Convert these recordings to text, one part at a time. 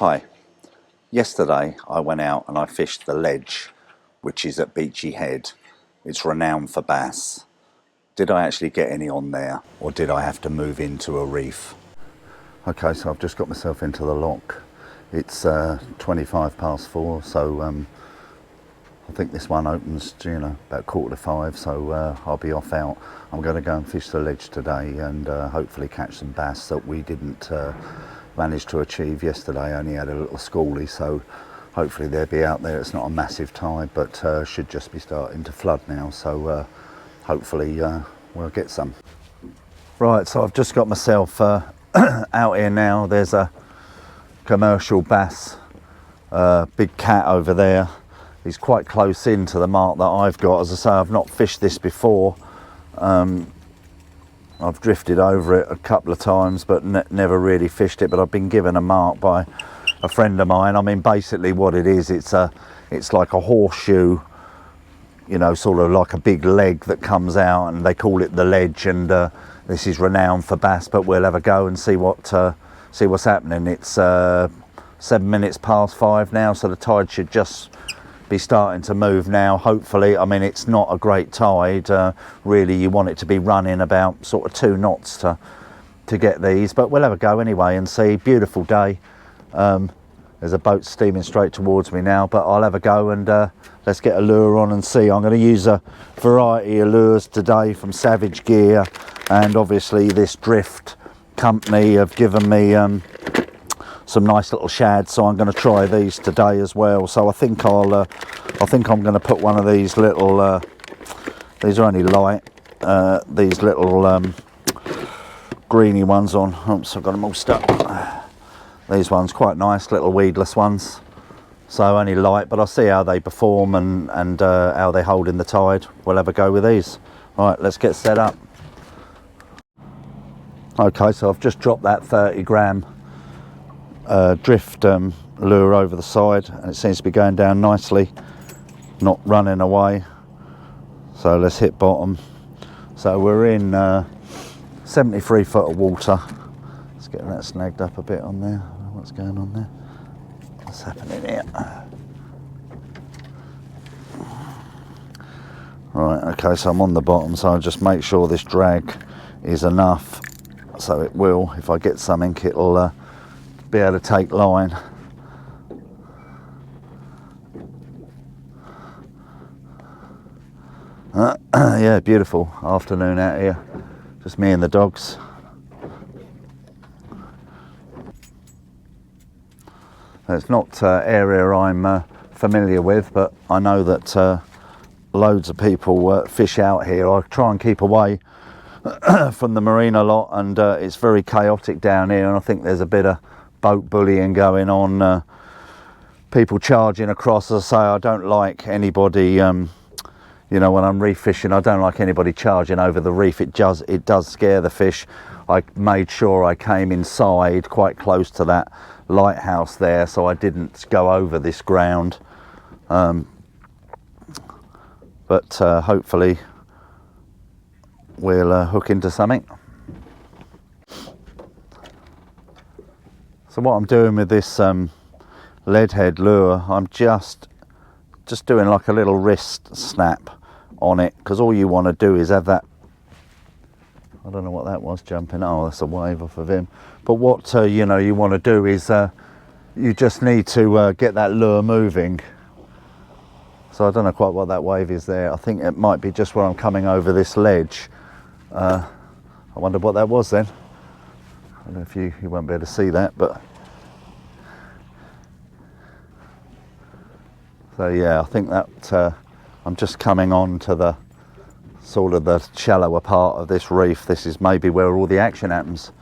Hi. Yesterday I went out and I fished the ledge, which is at Beachy Head. It's renowned for bass. Did I actually get any on there, or did I have to move into a reef? Okay, so I've just got myself into the lock. It's 4:25, so I think this one opens, about 4:45, so I'll be off out. I'm going to go and fish the ledge today and hopefully catch some bass that we didn't manage to achieve yesterday. I only had a little schoolie, so hopefully they'll be out there. It's not a massive tide, but should just be starting to flood now, so hopefully we'll get some. Right, so I've just got myself out here now. There's a commercial bass, big cat over there. He's quite close in to the mark that I've got. As I say, I've not fished this before. I've drifted over it a couple of times, but never really fished it. But I've been given a mark by a friend of mine. I mean, basically what it is, it's like a horseshoe, sort of like a big leg that comes out, and they call it the ledge. And this is renowned for bass. But we'll have a go and see what's happening. It's 5:07 now, so the tide should just be starting to move now, hopefully. I mean, it's not a great tide. Really, you want it to be running about sort of 2 knots to get these, but we'll have a go anyway and see. Beautiful day. There's a boat steaming straight towards me now, but I'll have a go and let's get a lure on and see. I'm going to use a variety of lures today from Savage Gear, and obviously this Drift company have given me some nice little shads, so I'm going to try these today as well. So I think I'm going to put one of these little these are only light, these little greeny ones on. Oops, I've got them all stuck. These ones quite nice, little weedless ones, so only light, but I'll see how they perform and how they hold in the tide. We'll have a go with these. All right, let's get set up. Okay, so I've just dropped that 30-gram drift lure over the side, and it seems to be going down nicely, not running away. So let's hit bottom. So we're in 73 foot of water. Let's get that snagged up a bit on there. What's going on there? What's happening here? Right, okay, so I'm on the bottom, so I'll just make sure this drag is enough, so it will, if I get something, it'll be able to take line. Yeah, beautiful afternoon out here, just me and the dogs. It's not area I'm familiar with, but I know that loads of people fish out here. I try and keep away from the marine a lot, and it's very chaotic down here, and I think there's a bit of boat bullying going on, people charging across. As I say, I don't like anybody, when I'm reef fishing, I don't like anybody charging over the reef. It does scare the fish. I made sure I came inside quite close to that lighthouse there, so I didn't go over this ground, but hopefully we'll hook into something. So what I'm doing with this lead head lure, I'm just doing like a little wrist snap on it, because all you want to do is have that, I don't know what that was jumping, oh, that's a wave off of him. But what you want to do is you just need to get that lure moving. So I don't know quite what that wave is there. I think it might be just where I'm coming over this ledge. I wonder what that was then. I don't know if you won't be able to see that, but so yeah, I think that I'm just coming on to the sort of the shallower part of this reef. This is maybe where all the action happens.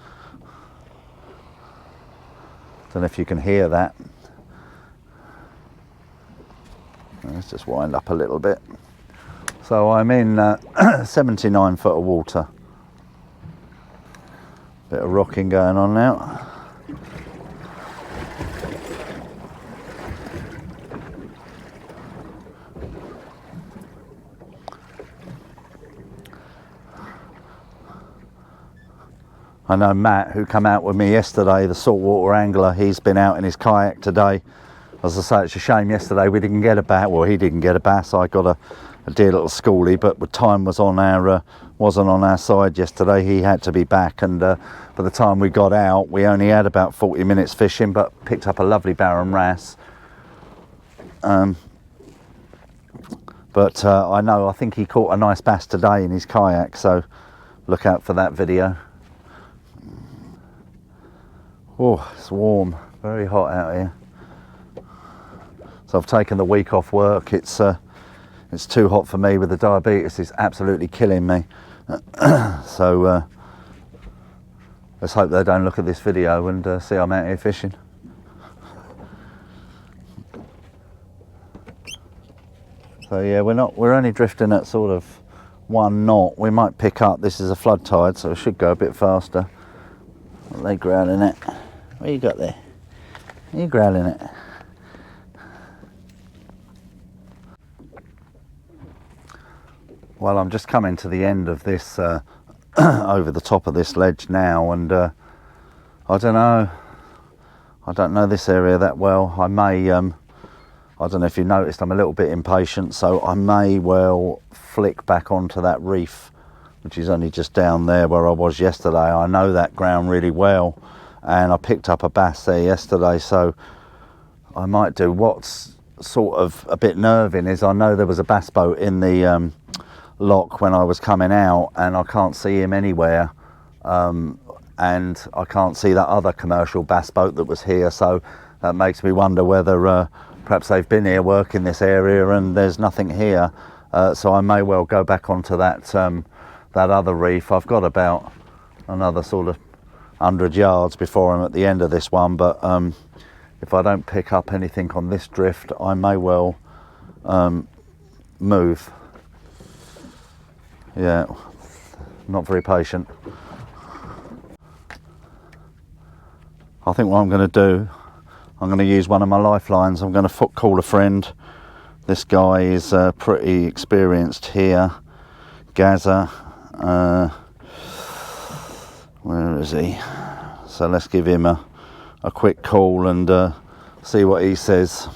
Don't know if you can hear that. Let's just wind up a little bit. So I'm in 79 foot of water. Bit of rocking going on now. I know Matt, who came out with me yesterday, the saltwater angler, he's been out in his kayak today. As I say, it's a shame yesterday we didn't get a bass. Well, he didn't get a bass. I got a dear little schoolie, but the time was wasn't on our side yesterday. He had to be back, and by the time we got out, we only had about 40 minutes fishing, but picked up a lovely barren wrasse. But I think he caught a nice bass today in his kayak, so look out for that video. Oh, it's warm, very hot out here. So I've taken the week off work. It's too hot for me with the diabetes. It's absolutely killing me. So let's hope they don't look at this video and see I'm out here fishing. So yeah, we're only drifting at sort of 1 knot. We might pick up. This is a flood tide, so it should go a bit faster. Are they growling it? What you got there? Are you growling it? Well, I'm just coming to the end of this, over the top of this ledge now, and I don't know this area that well. I may, I don't know if you noticed, I'm a little bit impatient, so I may well flick back onto that reef, which is only just down there where I was yesterday. I know that ground really well, and I picked up a bass there yesterday, so I might do. What's sort of a bit nerving is I know there was a bass boat in the lock when I was coming out, and I can't see him anywhere, and I can't see that other commercial bass boat that was here, so that makes me wonder whether perhaps they've been here working this area and there's nothing here. So I may well go back onto that that other reef. I've got about another sort of 100 yards before I'm at the end of this one, but if I don't pick up anything on this drift, I may well move. Yeah, not very patient. I think what I'm going to do, I'm going to use one of my lifelines. I'm going to call a friend. This guy is pretty experienced here. Gaza. Where is he? So let's give him a quick call and see what he says.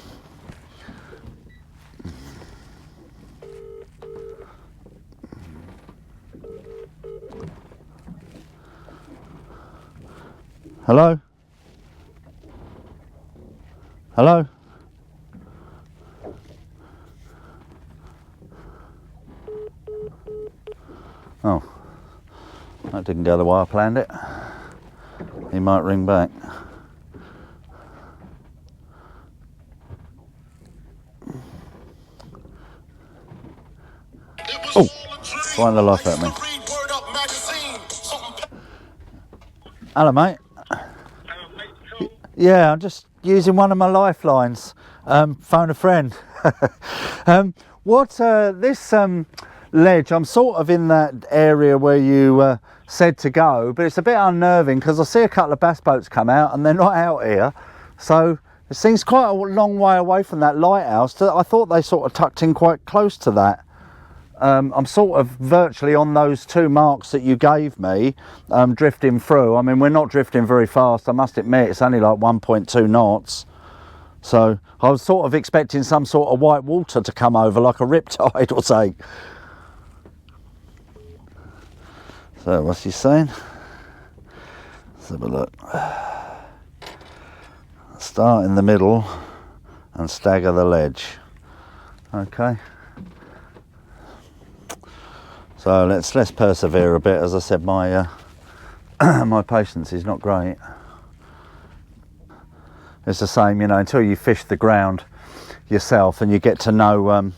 Hello? Hello? Oh, that didn't go the way I planned it. He might ring back. Oh, find the life at me. Hello, mate. Yeah, I'm just using one of my lifelines. Phone a friend. This ledge, I'm sort of in that area where you said to go, but it's a bit unnerving because I see a couple of bass boats come out and they're not out here. So it seems quite a long way away from that lighthouse. I thought they sort of tucked in quite close to that. I'm sort of virtually on those 2 marks that you gave me, drifting through. I mean, we're not drifting very fast, I must admit. It's only like 1.2 knots. So I was sort of expecting some sort of white water to come over, like a riptide or something. So what's he saying? Let's have a look. Start in the middle and stagger the ledge. Okay. So let's persevere a bit. As I said, my my patience is not great. It's the same, you know, until you fish the ground yourself and you get to know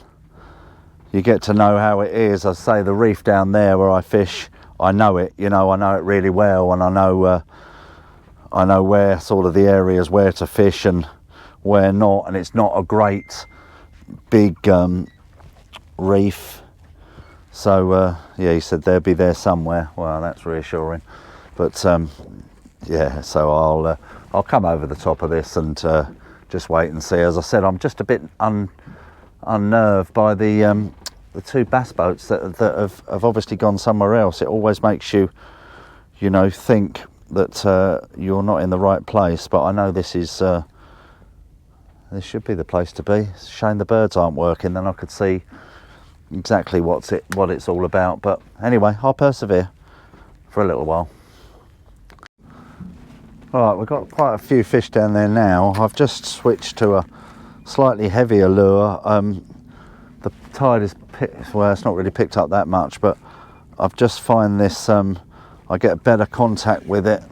how it is. I say the reef down there where I fish, I know it. You know, I know it really well, and I know where sort of the areas where to fish and where not. And it's not a great big reef. So yeah, he said they'll be there somewhere. Well, that's reassuring. But yeah, so I'll come over the top of this and just wait and see. As I said, I'm just a bit unnerved by the 2 bass boats that have obviously gone somewhere else. It always makes you you know, think that you're not in the right place. But I know this should be the place to be. It's a shame the birds aren't working, then I could see exactly what it's all about. But anyway, I'll persevere for a little while. All right, we've got quite a few fish down there now. I've just switched to a slightly heavier lure. The tide is well, it's not really picked up that much, but I've just find this I get better contact with it.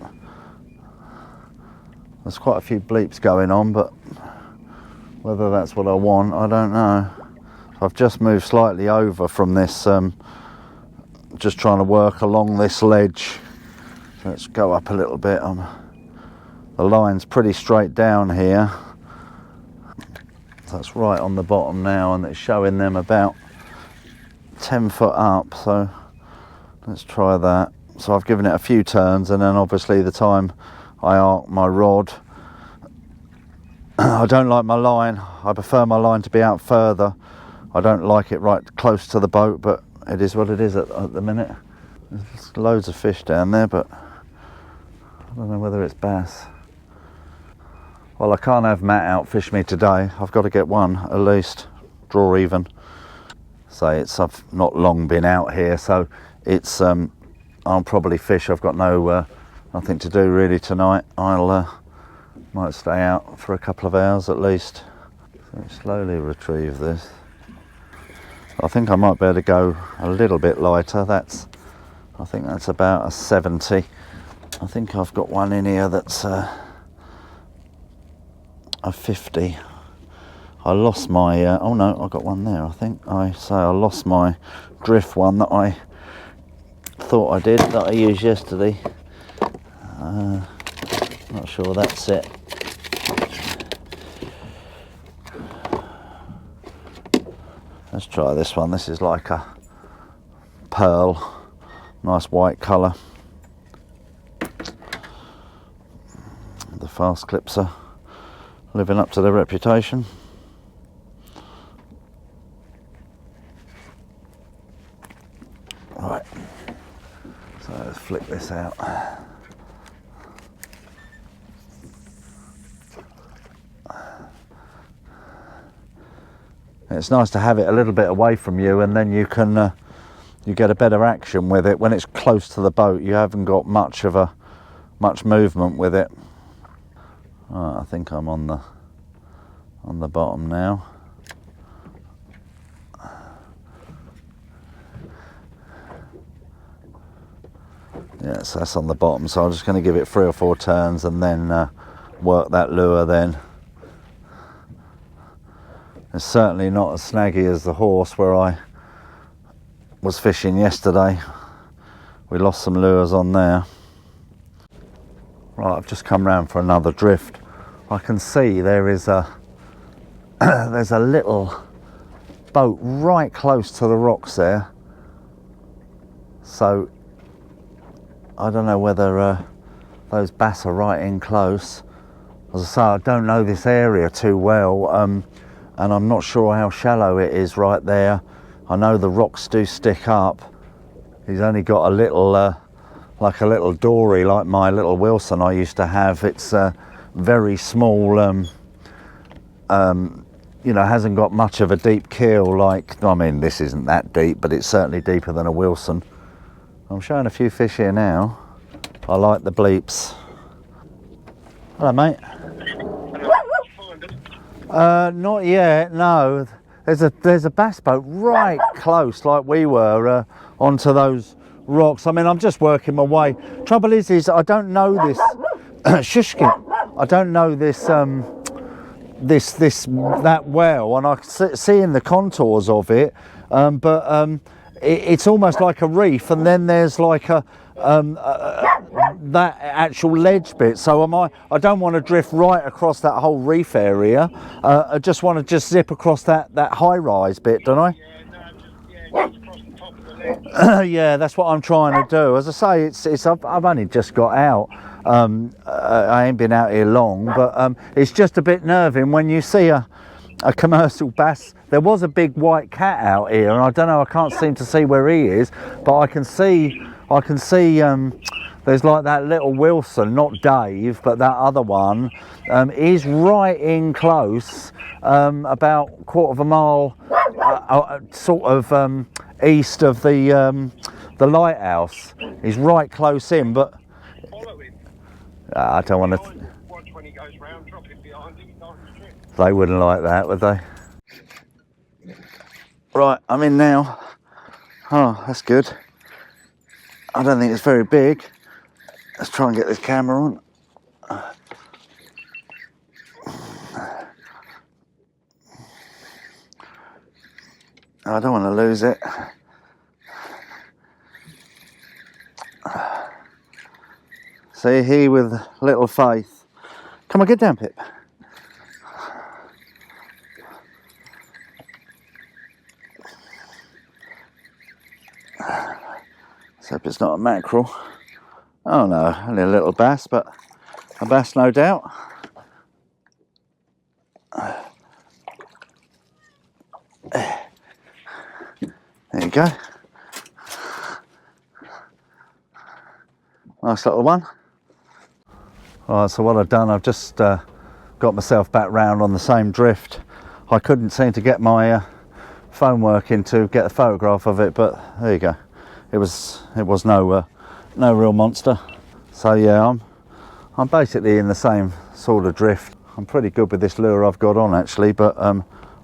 There's quite a few bleeps going on, but whether that's what I want, I don't know. I've just moved slightly over from this, just trying to work along this ledge. So let's go up a little bit. The line's pretty straight down here. That's right on the bottom now, and it's showing them about 10 foot up. So let's try that. So I've given it a few turns, and then obviously the time I arc my rod, I don't like my line. I prefer my line to be out further. I don't like it right close to the boat, but it is what it is at the minute. There's loads of fish down there, but I don't know whether it's bass. Well, I can't have Matt out fish me today. I've got to get one at least, draw even. I've not long been out here, so it's I'll probably fish. I've got nothing to do really tonight. I'll might stay out for a couple of hours at least. So slowly retrieve this. I think I might be able to go a little bit lighter. I think that's about a 70. I think I've got one in here that's a 50. I lost my oh no, I got one there. I think I lost my drift one that I thought I did, that I used yesterday. Not sure that's it. Let's try this one. This is like a pearl, nice white colour. The fast clips are living up to their reputation. Right, so let's flick this out. It's nice to have it a little bit away from you, and then you can you get a better action with it. When it's close to the boat, you haven't got much movement with it. Right, I think I'm on the bottom now. Yes, that's on the bottom, so I'm just going to give it 3 or 4 turns and then work that lure then. It's certainly not as snaggy as the horse where I was fishing yesterday. We lost some lures on there. Right, I've just come round for another drift. I can see there is there's a little boat right close to the rocks there. So I don't know whether those bass are right in close. As I say, I don't know this area too well, and I'm not sure how shallow it is right there. I know the rocks do stick up. He's only got a little, like a little dory, like my little Wilson I used to have. It's very small, you know, hasn't got much of a deep keel like, I mean, this isn't that deep, but it's certainly deeper than a Wilson. I'm showing a few fish here now. I like the bleeps. Hello, mate. Not yet, no. There's a bass boat right close, like we were, onto those rocks. I mean, I'm just working my way. Trouble is I don't know this. Shushkin. I don't know this that well, and I see in the contours of it, but it's almost like a reef, and then there's like a that actual ledge bit. So I don't want to drift right across that whole reef area. I just want to zip across that high rise bit, don't I? Yeah, just across the top of the ledge. Yeah, that's what I'm trying to do. As I say, I've only just got out. I ain't been out here long, but it's just a bit nerving when you see a commercial bass. There was a big white cat out here, and I don't know, I can't seem to see where he is, but I can see There's like that little Wilson, not Dave, but that other one. He's right in close, about a quarter of a mile, sort of east of the lighthouse. He's right close in, but I don't want to. Watch when he goes round, drop him behind him. They wouldn't like that, would they? Right, I'm in now. Oh, that's good. I don't think it's very big. Let's try and get this camera on. I don't want to lose it. See, he with little faith. Come on, get down, Pip. Let's hope it's not a mackerel. Oh no, only a little bass, but a bass no doubt. There you go. Nice little one. Alright, so what I've done, I've just got myself back round on the same drift. I couldn't seem to get my phone working to get a photograph of it, but there you go. It was no real monster. So yeah, I'm basically in the same sort of drift. I'm pretty good with this lure I've got on actually, but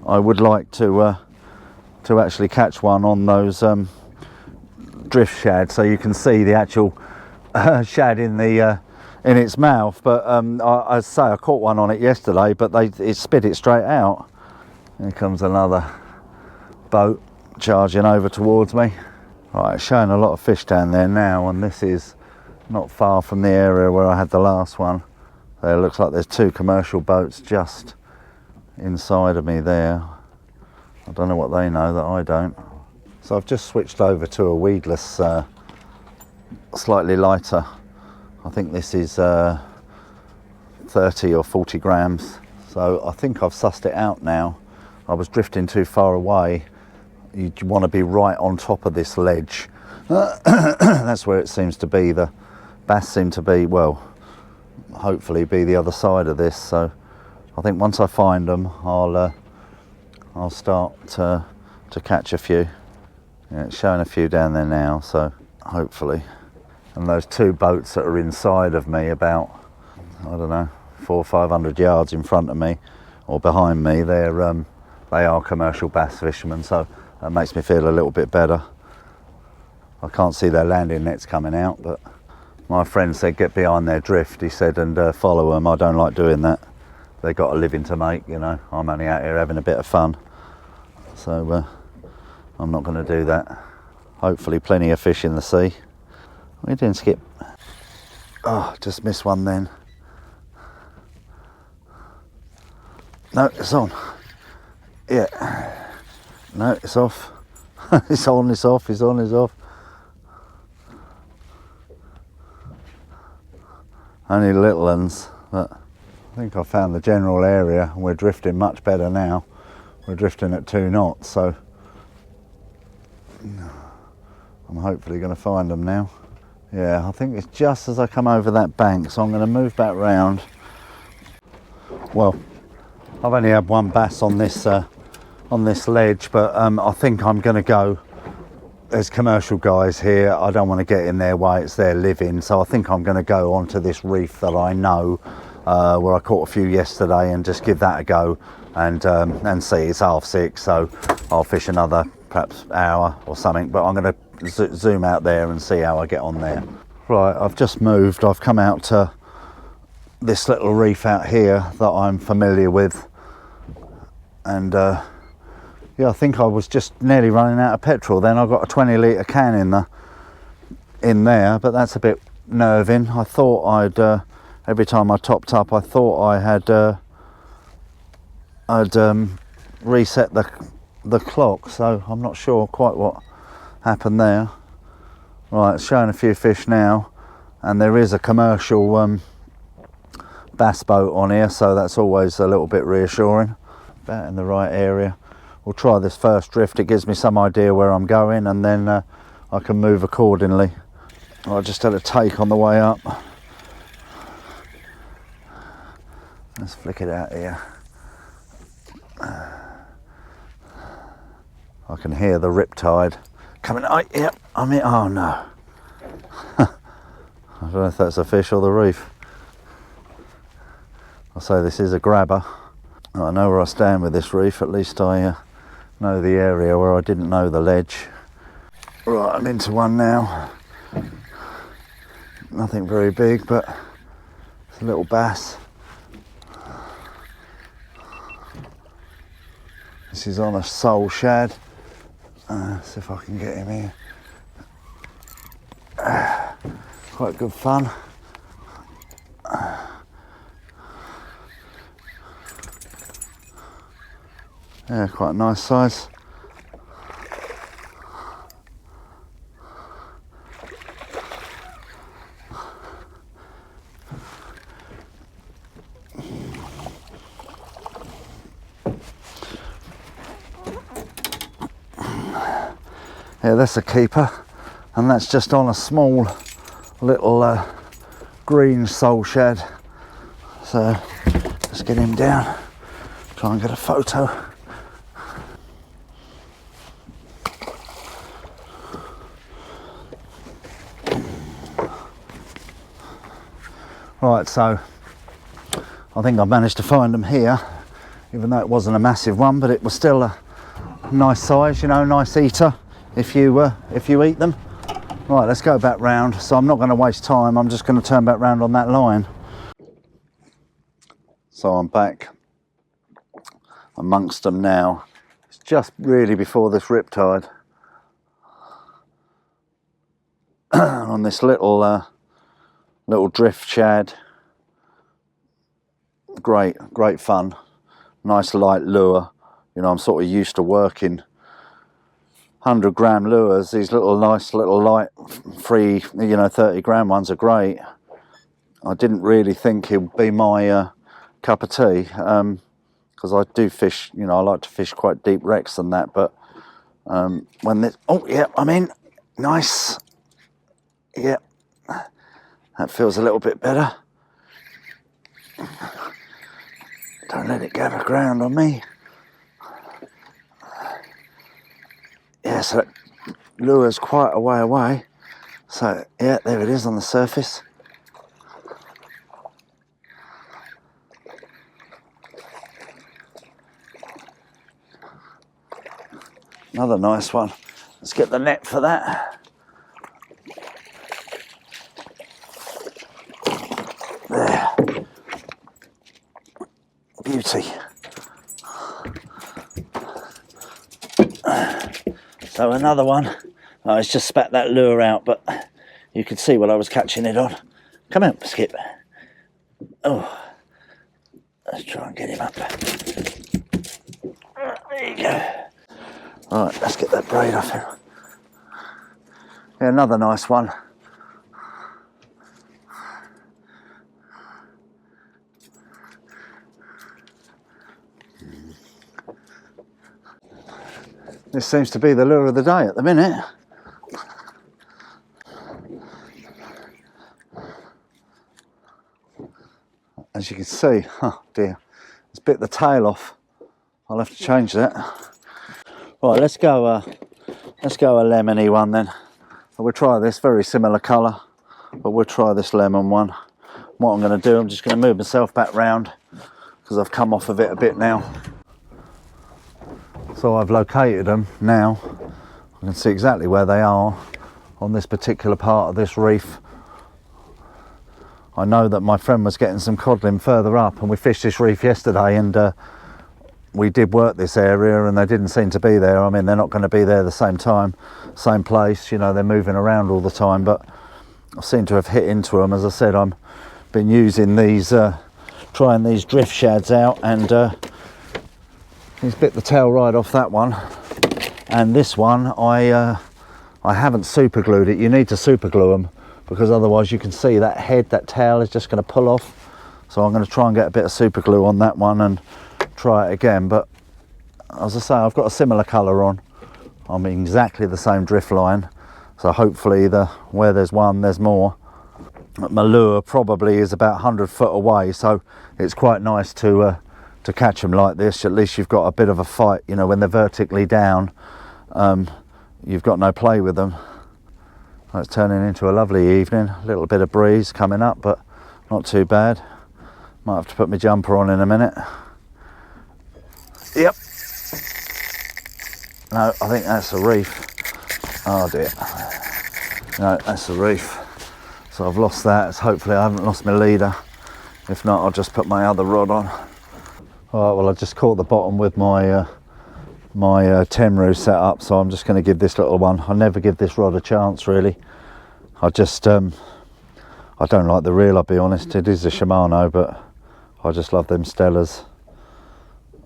I would like to actually catch one on those drift shad, so you can see the actual shad in its mouth. But I say I caught one on it yesterday, but it spit it straight out. Here comes another boat charging over towards me. Right, it's showing a lot of fish down there now, and this is not far from the area where I had the last one. There looks like there's two commercial boats just inside of me there. I don't know what they know that I don't. So I've just switched over to a weedless, slightly lighter. I think this is 30 or 40 grams. So I think I've sussed it out now. I was drifting too far away. You want to be right on top of this ledge. That's where it seems to be. The bass seem to be, well, hopefully be the other side of this. So I think once I find them, I'll start to catch a few. Yeah, it's showing a few down there now, so hopefully. And those two boats that are inside of me, about, I don't know, 400 or 500 yards in front of me or behind me, they are commercial bass fishermen, so that makes me feel a little bit better. I can't see their landing nets coming out, but my friend said get behind their drift, he said, and follow them. I don't like doing that. They've got a living to make, you know. I'm only out here having a bit of fun. So I'm not going to do that. Hopefully plenty of fish in the sea. What are you doing, Skip? Oh, just missed one then. No, it's on. Yeah. No, it's off. It's on, it's off, it's on, it's off. Only little ones, but I think I found the general area and we're drifting much better now. We're drifting at 2 knots, so I'm hopefully going to find them now. Yeah, I think it's just as I come over that bank, so I'm going to move back round. Well, I've only had one bass on this ledge, but I think I'm going to go. There's commercial guys here. I don't want to get in their way. It's their living, so I think I'm going to go onto this reef that I know, where I caught a few yesterday, and just give that a go and see. It's 6:30, so I'll fish another perhaps hour or something. But I'm going to zoom out there and see how I get on there. Right, I've just moved. I've come out to this little reef out here that I'm familiar with, and yeah, I think I was just nearly running out of petrol then. I got a 20-litre can in there, but that's a bit nerving. I thought I'd every time I topped up, I thought I had reset the clock, so I'm not sure quite what happened there. Right, it's showing a few fish now, and there is a commercial bass boat on here, so that's always a little bit reassuring. About in the right area. We'll try this first drift. It gives me some idea where I'm going, and then I can move accordingly. I just had a take on the way up. Let's flick it out here. I can hear the riptide coming. Oh, yep, I mean, oh no. I don't know if that's a fish or the reef. I'll say this is a grabber. I know where I stand with this reef, at least I know the area where I didn't know the ledge. Right, I'm into one now. Nothing very big, but it's a little bass. This is on a sole shad. See if I can get him here. Quite good fun. Yeah, quite a nice size. Yeah, that's a keeper, and that's just on a small little green sole shad. So let's get him down, try and get a photo. Right, so I think I managed to find them here, even though it wasn't a massive one, but it was still a nice size, you know, nice eater if you eat them. Right, let's go back round. So I'm not going to waste time, I'm just going to turn back round on that line. So I'm back amongst them now. It's just really before this riptide. On this little drift shad. Great fun. Nice light lure. You know, I'm sort of used to working 100-gram lures. These nice little light, free, you know, 30-gram ones are great. I didn't really think it would be my cup of tea, because I do fish, you know, I like to fish quite deep wrecks and that, but when this, oh yeah, I'm in, nice, yeah, that feels a little bit better. Don't let it go aground on me. Yeah, so that lure's quite a way away. So yeah, there it is on the surface. Another nice one. Let's get the net for that. There. Beauty. So another one. Oh, it's just spat that lure out, but you could see what I was catching it on. Come out, Skip. Oh, let's try and get him up. There you go. Right, let's get that braid off him. Yeah, another nice one. This seems to be the lure of the day at the minute. As you can see, oh dear, it's bit the tail off. I'll have to change that. Right, let's go a lemony one then. We'll try this, very similar colour, but we'll try this lemon one. What I'm going to do, I'm just going to move myself back round because I've come off of it a bit now. So I've located them now. I can see exactly where they are on this particular part of this reef. I know that my friend was getting some codling further up, and we fished this reef yesterday, and we did work this area and they didn't seem to be there. I mean, they're not going to be there the same time, same place, you know, they're moving around all the time, but I seem to have hit into them. As I said, I've been using these, trying these drift shads out, and he's bit the tail right off that one. And this one, I haven't super glued it. You need to super glue them, because otherwise you can see that head, that tail is just going to pull off. So I'm going to try and get a bit of super glue on that one and try it again. But as I say, I've got a similar colour on. I'm exactly the same drift line. So hopefully where there's one, there's more. My lure probably is about 100 foot away, so it's quite nice to catch them like this. At least you've got a bit of a fight, you know, when they're vertically down. You've got no play with them. It's turning into a lovely evening. A little bit of breeze coming up, but not too bad. Might have to put my jumper on in a minute. Yep. No, I think that's a reef. Oh dear. No, that's a reef. So I've lost that. So hopefully I haven't lost my leader. If not, I'll just put my other rod on. All right, well, I just caught the bottom with my Tenru set up, so I'm just going to give this little one. I never give this rod a chance, really. I just I don't like the reel, I'll be honest. It is a Shimano, but I just love them Stellas.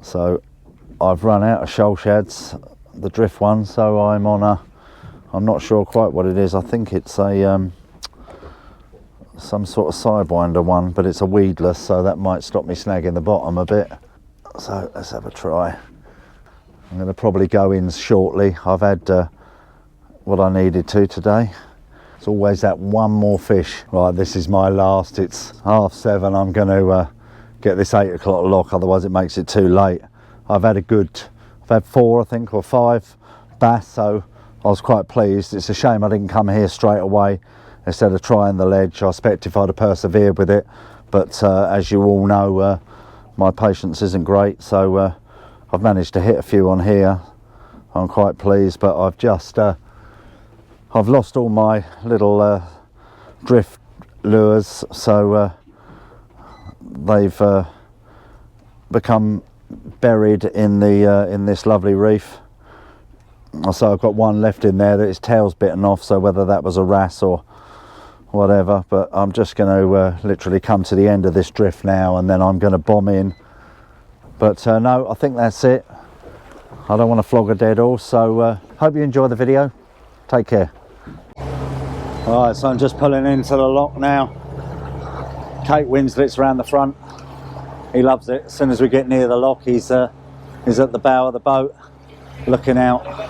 So I've run out of shoal shads, the drift one, so I'm on a, I'm not sure quite what it is. I think it's a some sort of sidewinder one, but it's a weedless, so that might stop me snagging the bottom a bit. So let's have a try. I'm going to probably go in shortly. I've had what I needed to today. It's always that one more fish. Right, this is my last. It's 7:30. I'm going to get this 8 o'clock lock, otherwise it makes it too late. I've had 4, I think, or 5 bass, so I was quite pleased. It's a shame I didn't come here straight away instead of trying the ledge. I expect if I'd have persevered with it, but as you all know, my patience isn't great, so I've managed to hit a few on here. I'm quite pleased, but I've just I've lost all my little drift lures, so they've become buried in the in this lovely reef. So I've got one left in there that its tail's bitten off, so whether that was a wrasse or whatever, but I'm just going to literally come to the end of this drift now, and then I'm going to bomb in. But no, I think that's it. I don't want to flog a dead horse, so hope you enjoy the video. Take care. All right, so I'm just pulling into the lock now. Kate Winslet's around the front. He loves it. As soon as we get near the lock, he's at the bow of the boat, looking out.